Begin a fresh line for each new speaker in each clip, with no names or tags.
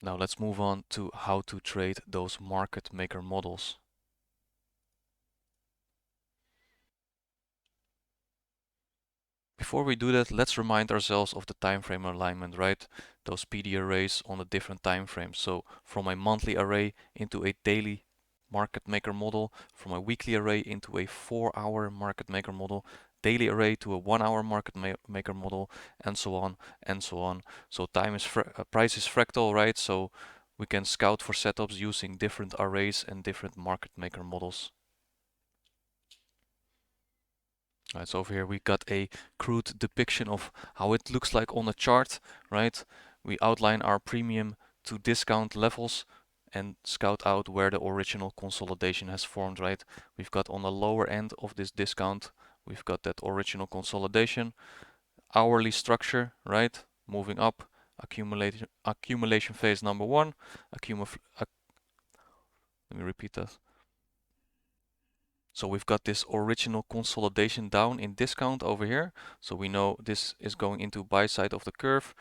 Now let's move on to how to trade those market maker models. Before we do that, let's remind ourselves of the time frame alignment, right? Those PD arrays on the different time frames. So from a monthly array into a daily market maker model, from a weekly array into a 4-hour market maker model, daily array to a 1-hour market maker model, and so on and so on. So time is price is fractal, right? So we can scout for setups using different arrays and different market maker models. Right, so over here we got a crude depiction of how it looks like on a chart, right? We outline our premium to discount levels and scout out where the original consolidation has formed, right? We've got on the lower end of this discount, we've got that original consolidation, hourly structure, right? Moving up, accumulation phase number one, let me repeat that. So we've got this original consolidation down in discount over here. So we know this is going into buy side of the curve.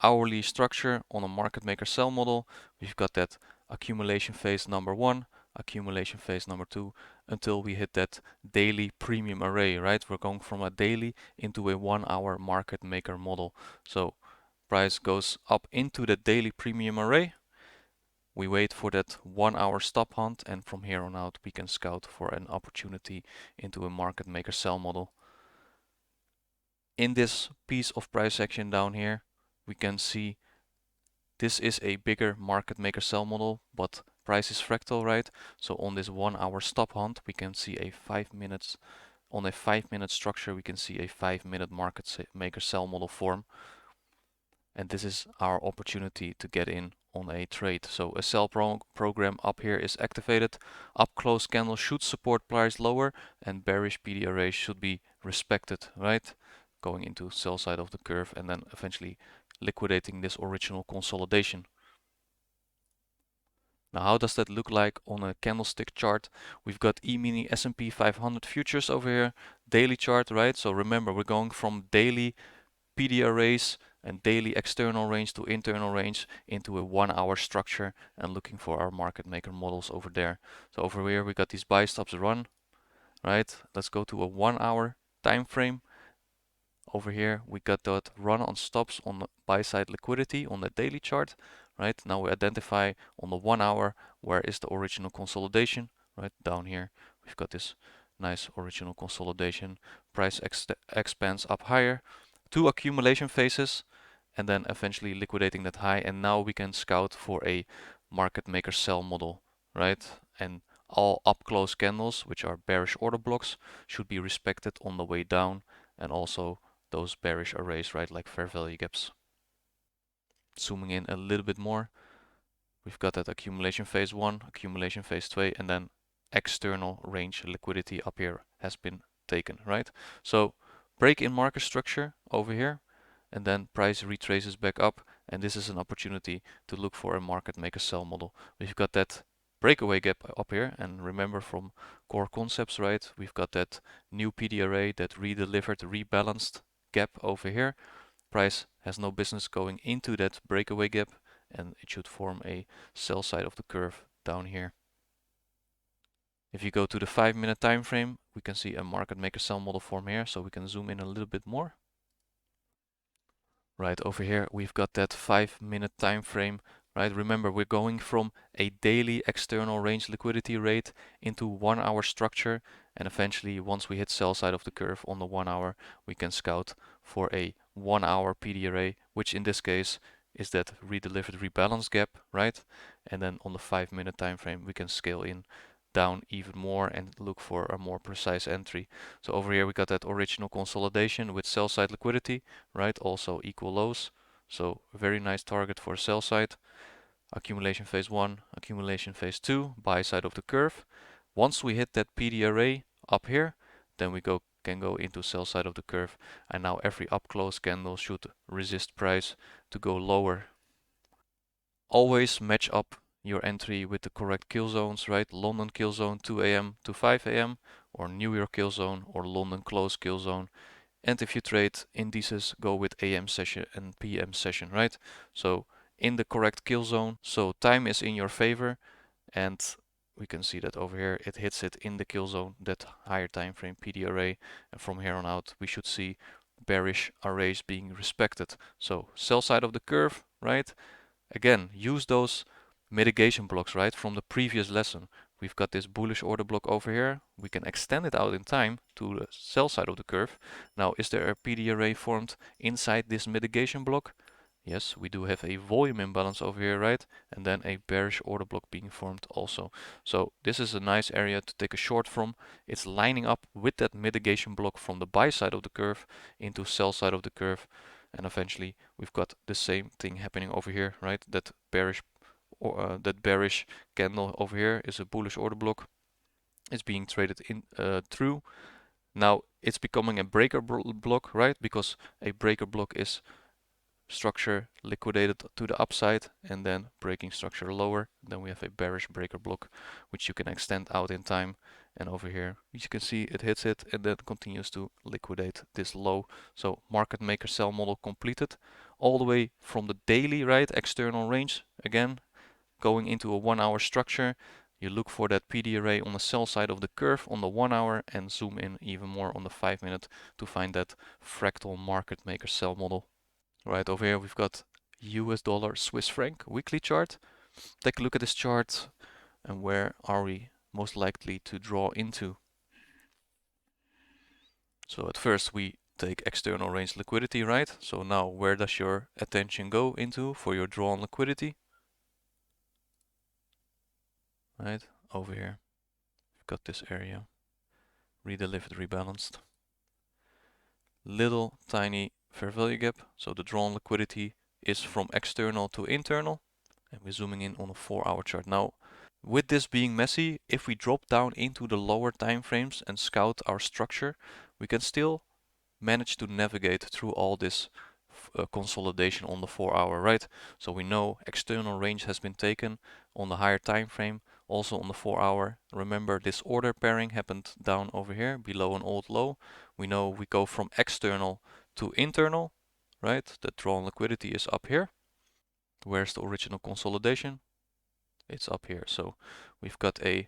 Hourly structure on a market maker sell model. We've got that accumulation phase number one, accumulation phase number two, until we hit that daily premium array, right? We're going from a daily into a 1-hour market maker model. So price goes up into the daily premium array. We wait for that 1-hour stop hunt, and from here on out we can scout for an opportunity into a market maker sell model. In this piece of price action down here, we can see this is a bigger market maker sell model, but price is fractal, right? So on this 1-hour stop hunt, we can see a 5 minutes, on a 5-minute structure, we can see a 5-minute market maker sell model form. And this is our opportunity to get in on a trade. So a sell program up here is activated. Up close candle should support price lower, and bearish PD array should be respected, right? Going into sell side of the curve and then eventually liquidating this original consolidation. Now, how does that look like on a candlestick chart? We've got E-mini S&P 500 futures over here, daily chart, right? So remember, we're going from daily PD arrays and daily external range to internal range into a 1-hour structure and looking for our market maker models over there. So over here we got these buy stops run, right? Let's go to a 1-hour time frame. Over here we got that run on stops on the buy side liquidity on the daily chart, right? Now we identify on the 1-hour where is the original consolidation, right? Down here we've got this nice original consolidation. Price expands up higher, 2 accumulation phases, and then eventually liquidating that high. And now we can scout for a market maker sell model, right? And all up close candles, which are bearish order blocks, should be respected on the way down, and also those bearish arrays, right, like fair value gaps. Zooming in a little bit more, we've got that accumulation phase one, accumulation phase two, and then external range liquidity up here has been taken, right? So break in market structure over here, and then price retraces back up, and this is an opportunity to look for a market maker sell model. We've got that breakaway gap up here, and remember from core concepts, right, we've got that new PD array, that redelivered, rebalanced gap over here. Price has no business going into that breakaway gap, and it should form a sell side of the curve down here. If you go to the 5-minute time frame, we can see a market maker sell model form here, so we can zoom in a little bit more. Right over here, we've got that 5-minute time frame, right? Remember, we're going from a daily external range liquidity rate into 1-hour structure, and eventually, once we hit sell side of the curve on the 1-hour, we can scout for a 1-hour PD array, which in this case is that redelivered rebalance gap, right? And then on the 5-minute time frame, we can scale in down even more and look for a more precise entry. So over here we got that original consolidation with sell side liquidity, right? Also equal lows. So very nice target for sell side. Accumulation phase one, accumulation phase two, buy side of the curve. Once we hit that PD array up here, then we can go into sell side of the curve, and now every up close candle should resist price to go lower. Always match up your entry with the correct kill zones, right? London kill zone 2 a.m. to 5 a.m. or New York kill zone or London close kill zone. And if you trade indices, go with AM session and PM session, right? So in the correct kill zone. So time is in your favor, and we can see that over here it hits it in the kill zone, that higher time frame PD array, and from here on out we should see bearish arrays being respected. So sell side of the curve, right? Again, use those mitigation blocks, right, from the previous lesson. We've got this bullish order block over here. We can extend it out in time to the sell side of the curve. Now, is there a PD array formed inside this mitigation block? Yes, we do have a volume imbalance over here, right? And then a bearish order block being formed also. So this is a nice area to take a short from. It's lining up with that mitigation block from the buy side of the curve into sell side of the curve. And eventually we've got the same thing happening over here, right? That bearish candle over here is a bullish order block. It's being traded in through. Now it's becoming a breaker block, right? Because a breaker block is structure liquidated to the upside and then breaking structure lower. Then we have a bearish breaker block, which you can extend out in time. And over here, you can see it hits it and then continues to liquidate this low. So market maker sell model completed all the way from the daily, right? External range. Again, going into a 1 hour structure. You look for that PD array on the sell side of the curve on the 1 hour and zoom in even more on the 5 minute to find that fractal market maker sell model. Right over here we've got US dollar Swiss franc weekly chart. Take a look at this chart and where are we most likely to draw into. So at first we take external range liquidity, right? So now where does your attention go into for your draw on liquidity? Right over here. We've got this area. Redelivered, rebalanced. Little tiny fair value gap. So the drawn liquidity is from external to internal. And we're zooming in on a 4-hour chart. Now, with this being messy, if we drop down into the lower time frames and scout our structure, we can still manage to navigate through all this consolidation on the 4-hour, right? So we know external range has been taken on the higher time frame, also on the 4-hour. Remember, this order pairing happened down over here below an old low. We know we go from external to internal, right? The drawn liquidity is up here. Where's the original consolidation? It's up here. So we've got a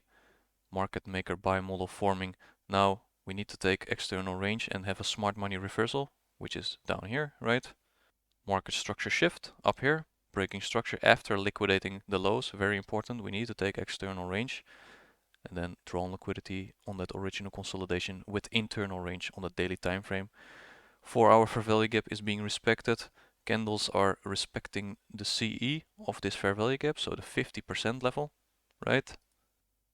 market maker buy model forming. Now we need to take external range and have a smart money reversal, which is down here, right? Market structure shift up here, breaking structure after liquidating the lows, very important. We need to take external range and then drawn liquidity on that original consolidation with internal range on the daily time frame. 4-hour fair value gap is being respected. Candles are respecting the CE of this fair value gap, so the 50% level, right?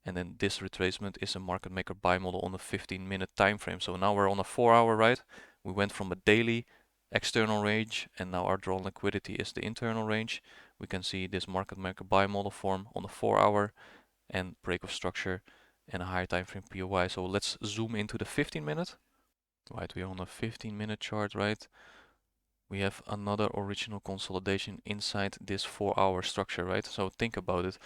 And then this retracement is a market maker buy model on a 15-minute time frame. So now we're on a 4-hour, right? We went from a daily external range and now our drawn liquidity is the internal range. We can see this market maker buy model form on the 4-hour and break of structure and a higher time frame POI. So let's zoom into the 15-minute. Right, we're on a 15-minute chart, right? We have another original consolidation inside this 4-hour structure, right? So think about it.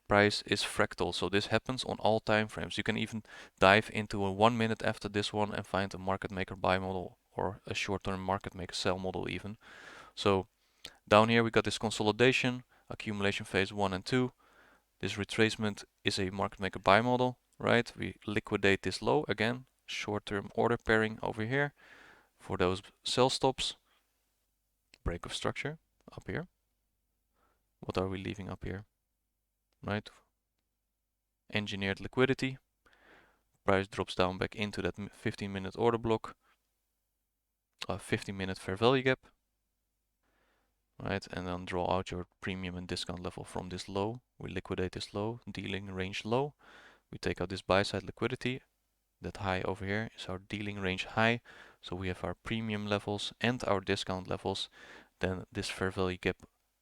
Price is fractal, so this happens on all time frames. You can even dive into a 1 minute after this one and find a market maker buy model or a short-term market maker sell model even. So down here we got this consolidation, accumulation phase 1 and 2. This retracement is a market maker buy model, right? We liquidate this low again, short-term order pairing over here for those sell stops. Break of structure up here. What are we leaving up here? Right? Engineered liquidity. Price drops down back into that 15-minute order block. A 15-minute fair value gap. Right? And then draw out your premium and discount level from this low. We liquidate this low, dealing range low. We take out this buy side liquidity. That high over here is our dealing range high. So we have our premium levels and our discount levels. Then this fair value gap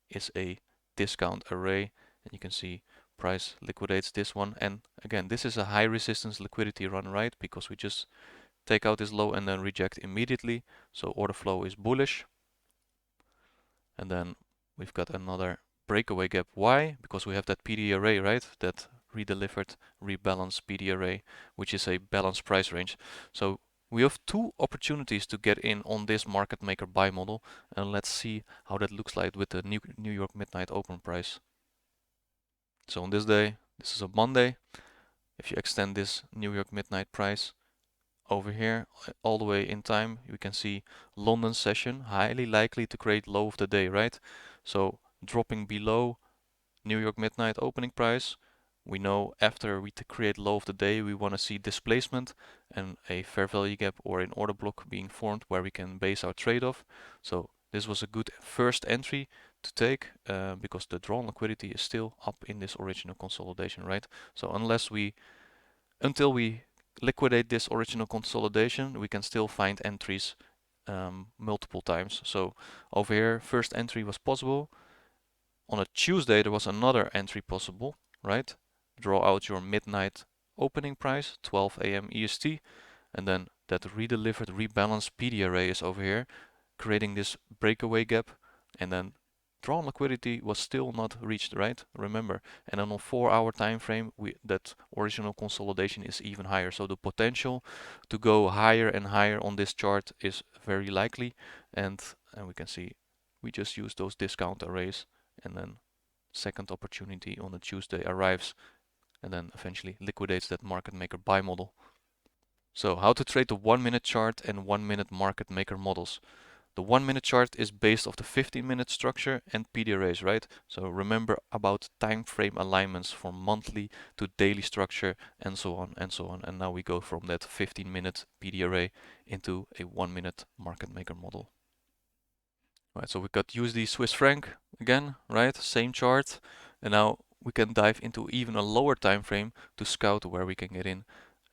is a discount array, and you can see price liquidates this one. And again, this is a high resistance liquidity run, right? Because we just take out this low and then reject immediately. So order flow is bullish. And then we've got another breakaway gap. Why? Because we have that PD array, right? That redelivered, rebalanced PD array, which is a balanced price range. So We have two opportunities to get in on this market maker buy model, and let's see how that looks like with the New York midnight open price. So on this day, this is a Monday. If you extend this New York midnight price over here all the way in time, you can see London session highly likely to create low of the day, right? So dropping below New York midnight opening price, we know after we create low of the day, we want to see displacement and a fair value gap or an order block being formed where we can base our trade off. So this was a good first entry to take because the drawn liquidity is still up in this original consolidation, right? So until we liquidate this original consolidation, we can still find entries multiple times. So over here, first entry was possible. On a Tuesday, there was another entry possible, right? Draw out your midnight opening price, 12 a.m. EST, and then that redelivered rebalanced PD array is over here, creating this breakaway gap, and then drawn liquidity was still not reached, right? Remember, and then on 4-hour time frame, that original consolidation is even higher. So the potential to go higher and higher on this chart is very likely, and we can see we just use those discount arrays, and then second opportunity on a Tuesday arrives, and then eventually liquidates that market maker buy model. So how to trade the 1-minute chart and 1-minute market maker models. The 1-minute chart is based off the 15-minute structure and PD arrays, right? So remember about time frame alignments from monthly to daily structure and so on and so on. And now we go from that 15-minute PD array into a 1-minute market maker model. Right, so we got USD Swiss franc again, right? Same chart. And now we can dive into even a lower time frame to scout where we can get in.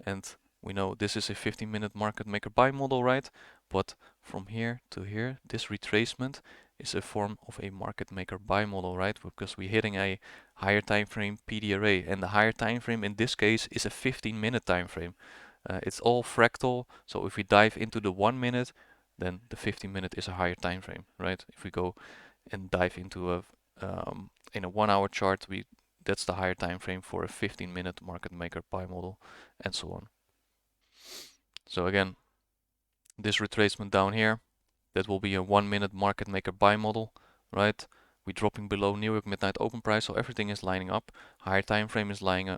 And we know this is a 15-minute market maker buy model, right? But from here to here, this retracement is a form of a market maker buy model, right? Because we're hitting a higher time frame PD array, and the higher time frame in this case is a 15-minute time frame. It's all fractal, so if we dive into the 1 minute, then the 15-minute is a higher time frame, right? If we go and dive into in a 1-hour chart, that's the higher time frame for a 15-minute market maker buy model, and so on. So again, this retracement down here, that will be a 1-minute market maker buy model, right? We're dropping below New York midnight open price, so everything is lining up. Higher time frame is lining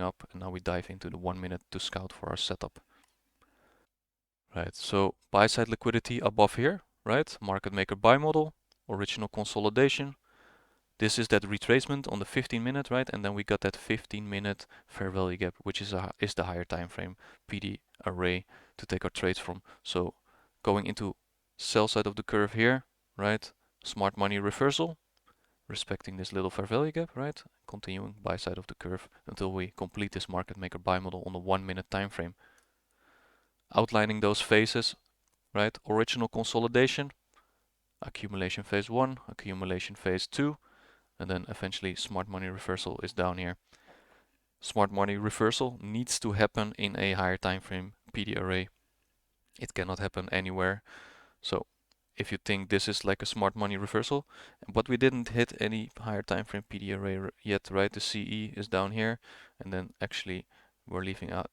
up, and now we dive into the 1 minute to scout for our setup. Right, so buy side liquidity above here, right? Market maker buy model, original consolidation. This is that retracement on the 15-minute, right? And then we got that 15-minute fair value gap, which is the higher time frame PD array to take our trades from. So going into sell side of the curve here, right? Smart money reversal, respecting this little fair value gap, right? Continuing buy side of the curve until we complete this market maker buy model on the 1-minute time frame. Outlining those phases, right? Original consolidation, accumulation phase 1, accumulation phase 2, and then eventually smart money reversal is down here. Smart money reversal needs to happen in a higher time frame PD array. It cannot happen anywhere. So if you think this is like a smart money reversal, but we didn't hit any higher time frame PD array yet, right? The CE is down here, and then actually we're leaving out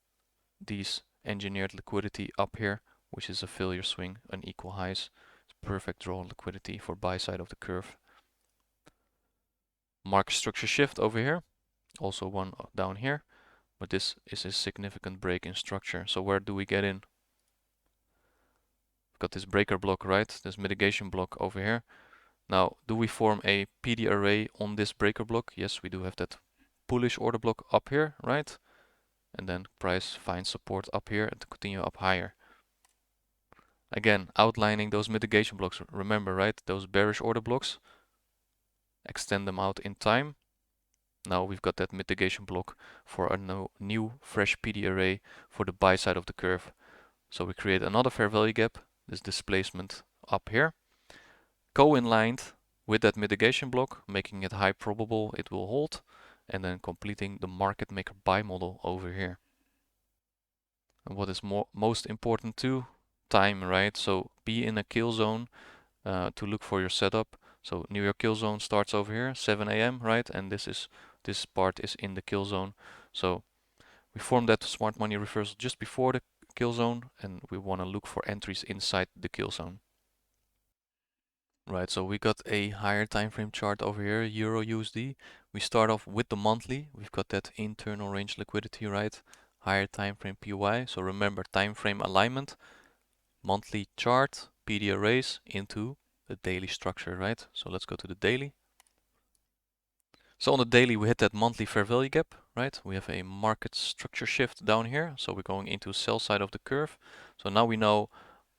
these engineered liquidity up here, which is a failure swing, unequal highs. It's perfect draw liquidity for buy side of the curve. Market structure shift over here, also one down here, but this is a significant break in structure. So where do we get in? We've got this breaker block, right? This mitigation block over here. Now, do we form a PD array on this breaker block? Yes, we do have that bullish order block up here, right? And then price finds support up here and continue up higher. Again, outlining those mitigation blocks. Remember, right? Those bearish order blocks, extend them out in time. Now we've got that mitigation block for a new fresh PD array for the buy side of the curve. So we create another fair value gap, this displacement up here, co-inlined with that mitigation block, making it high probable it will hold, and then completing the market maker buy model over here. And what is most important too, time, right? So be in a kill zone to look for your setup. So New York kill zone starts over here, 7 a.m., right? And this part is in the kill zone. So we formed that smart money reversal just before the kill zone, and we want to look for entries inside the kill zone. Right, so we got a higher time frame chart over here, Euro USD. We start off with the monthly. We've got that internal range liquidity, right? Higher time frame PY. So remember, time frame alignment, monthly chart, PD arrays into the daily structure, right? So let's go to the daily. So on the daily, we hit that monthly fair value gap, right? We have a market structure shift down here. So we're going into sell side of the curve. So now we know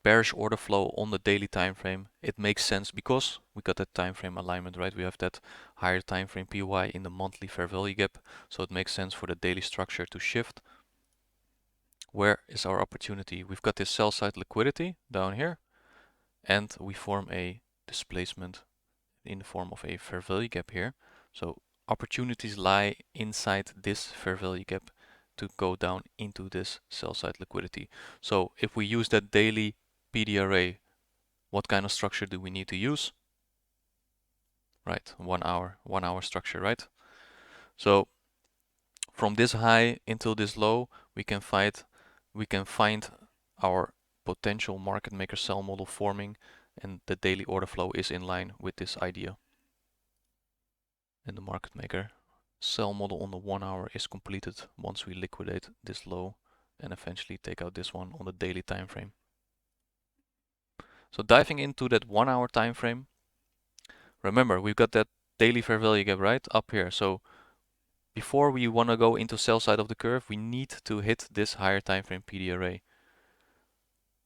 bearish order flow on the daily time frame. It makes sense because we got that time frame alignment, right? We have that higher time frame PY in the monthly fair value gap. So it makes sense for the daily structure to shift. Where is our opportunity? We've got this sell side liquidity down here, and we form a displacement in the form of a fair value gap here. So opportunities lie inside this fair value gap to go down into this sell side liquidity. So if we use that daily PD array, what kind of structure do we need to use? Right, 1 hour structure, right? So from this high until this low, we can find our potential market maker sell model forming, and the daily order flow is in line with this idea. And the market maker sell model on the 1 hour is completed once we liquidate this low and eventually take out this one on the daily time frame. So diving into that 1 hour time frame, remember we've got that daily fair value gap right up here. So before we want to go into sell side of the curve, we need to hit this higher time frame PD array.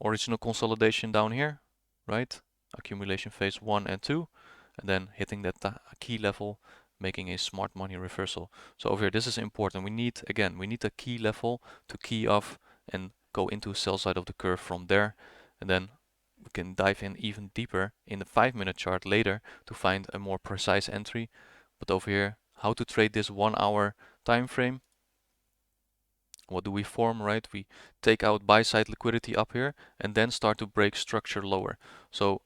Original consolidation down here, right? Accumulation phase 1 and 2, and then hitting that key level, making a smart money reversal. So over here, this is important. We need a key level to key off and go into sell side of the curve from there, and then we can dive in even deeper in the 5-minute chart later to find a more precise entry. But over here, how to trade this 1 hour time frame? What do we form, right? We take out buy side liquidity up here and then start to break structure lower. So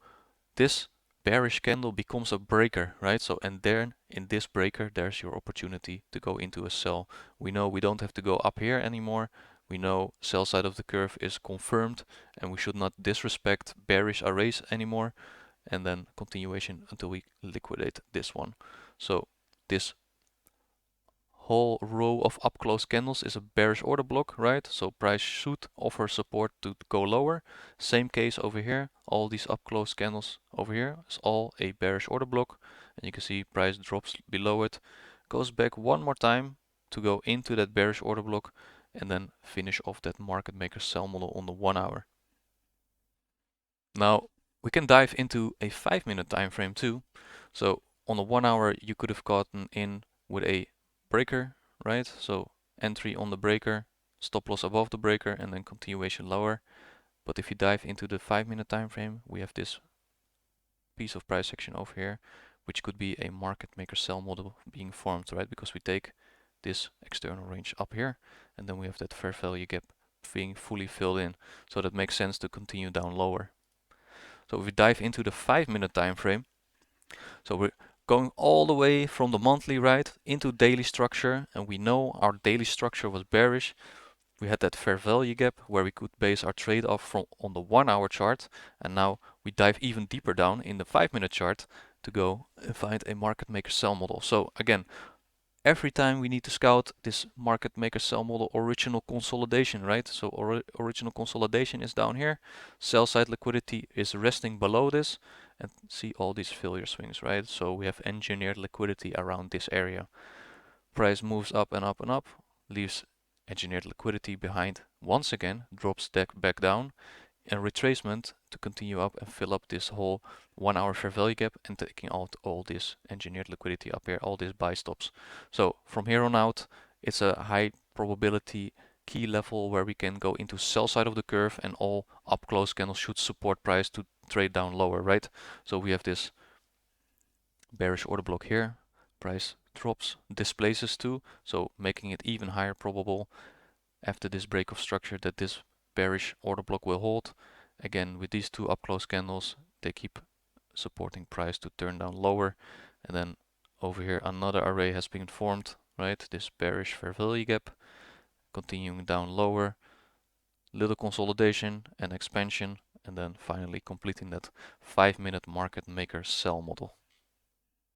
this bearish candle becomes a breaker, right? So, and then in this breaker, there's your opportunity to go into a sell. We know we don't have to go up here anymore. We know sell side of the curve is confirmed, and we should not disrespect bearish arrays anymore. And then continuation until we liquidate this one. So this whole row of up close candles is a bearish order block, right? So price should offer support to go lower. Same case over here. All these up close candles over here is all a bearish order block, and you can see price drops below it, goes back one more time to go into that bearish order block, and then finish off that market maker sell model on the 1 hour. Now we can dive into a 5-minute time frame too. So on the 1 hour you could have gotten in with a breaker, right? So entry on the breaker, stop loss above the breaker, and then continuation lower. But if you dive into the 5-minute time frame, we have this piece of price action over here, which could be a market maker sell model being formed, right? Because we take this external range up here, and then we have that fair value gap being fully filled in. So that makes sense to continue down lower. So if we dive into the 5-minute time frame, so we're going all the way from the monthly, right, into daily structure, and we know our daily structure was bearish. We had that fair value gap where we could base our trade off from on the 1 hour chart, and now we dive even deeper down in the 5-minute chart to go and find a market maker sell model. So again, every time we need to scout this market maker sell model original consolidation, right? So original consolidation is down here, sell side liquidity is resting below this, and see all these failure swings, right? So we have engineered liquidity around this area. Price moves up and up and up, leaves engineered liquidity behind once again, drops back down, and retracement to continue up and fill up this whole 1 hour fair value gap and taking out all this engineered liquidity up here, all these buy stops. So from here on out, it's a high probability key level where we can go into sell side of the curve, and all up close candles should support price to trade down lower, right? So we have this bearish order block here, price drops, displaces too, so making it even higher probable after this break of structure that this bearish order block will hold. Again, with these two up close candles, they keep supporting price to turn down lower. And then over here, another array has been formed, right? This bearish fair value gap, continuing down lower. little consolidation and expansion, and then finally completing that 5-minute market maker sell model.